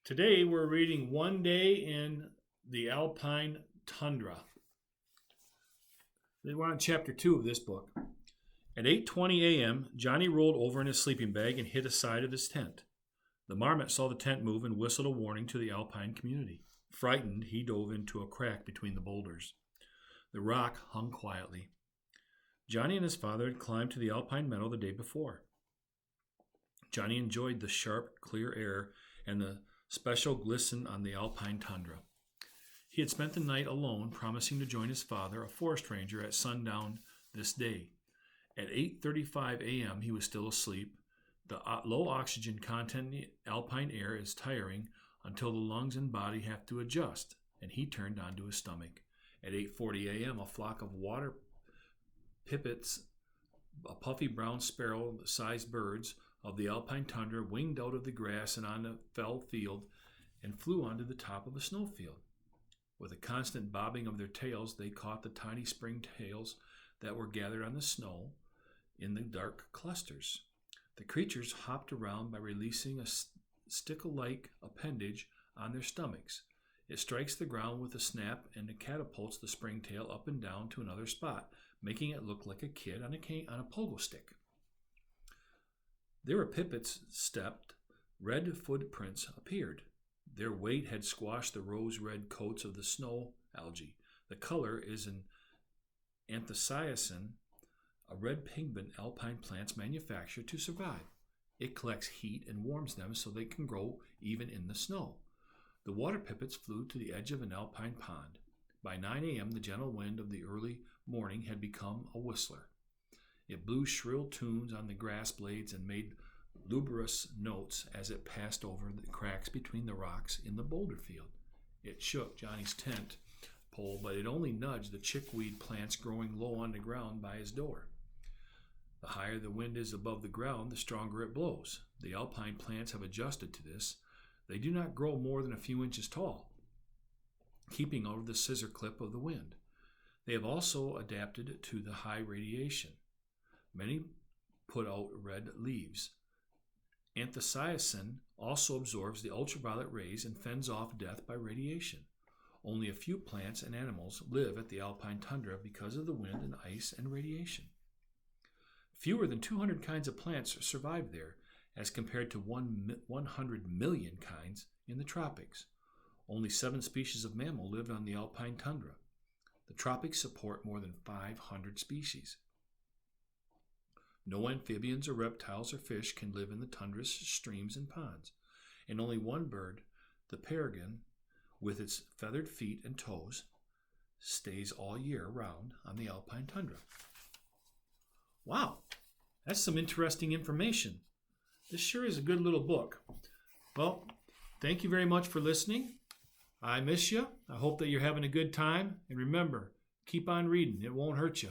Today we're reading One Day in the Alpine Tundra. We're on chapter 2 of this book. At 8:20 a.m., Johnny rolled over in his sleeping bag and hit a side of his tent. The marmot saw the tent move and whistled a warning to the Alpine community. Frightened, he dove into a crack between the boulders. The rock hung quietly. Johnny and his father had climbed to the Alpine meadow the day before. Johnny enjoyed the sharp, clear air and the special glisten on the Alpine tundra. He had spent the night alone, promising to join his father, a forest ranger, at sundown this day. At 8:35 a.m., he was still asleep. The low oxygen content in the alpine air is tiring until the lungs and body have to adjust, and he turned onto his stomach. At 8:40 a.m., a flock of water pipits, a puffy brown sparrow-sized birds of the alpine tundra, winged out of the grass and on the fell field and flew onto the top of a snowfield. With a constant bobbing of their tails, they caught the tiny springtails that were gathered on the snow in the dark clusters. The creatures hopped around by releasing a stickle-like appendage on their stomachs. It strikes the ground with a snap and it catapults the springtail up and down to another spot, making it look like a kid on a pogo stick. There were pipits stepped, red footprints appeared. Their weight had squashed the rose-red coats of the snow algae. The color is an anthocyanin, a red pigment alpine plants manufacture to survive. It collects heat and warms them so they can grow even in the snow. The water pipits flew to the edge of an alpine pond. By 9 a.m., the gentle wind of the early morning had become a whistler. It blew shrill tunes on the grass blades and made lugubrious notes as it passed over the cracks between the rocks in the boulder field. It shook Johnny's tent pole, but it only nudged the chickweed plants growing low on the ground by his door. The higher the wind is above the ground, the stronger it blows. The alpine plants have adjusted to this. They do not grow more than a few inches tall, keeping out of the scissor clip of the wind. They have also adapted to the high radiation. Many put out red leaves. Anthocyanin also absorbs the ultraviolet rays and fends off death by radiation. Only a few plants and animals live at the alpine tundra because of the wind and ice and radiation. Fewer than 200 kinds of plants survive there, as compared to 100 million kinds in the tropics. Only 7 species of mammal live on the alpine tundra. The tropics support more than 500 species. No amphibians or reptiles or fish can live in the tundra's streams and ponds, and only one bird, the peregrine, with its feathered feet and toes, stays all year round on the alpine tundra. Wow, that's some interesting information. This sure is a good little book. Well, thank you very much for listening. I miss you. I hope that you're having a good time. And remember, keep on reading. It won't hurt you.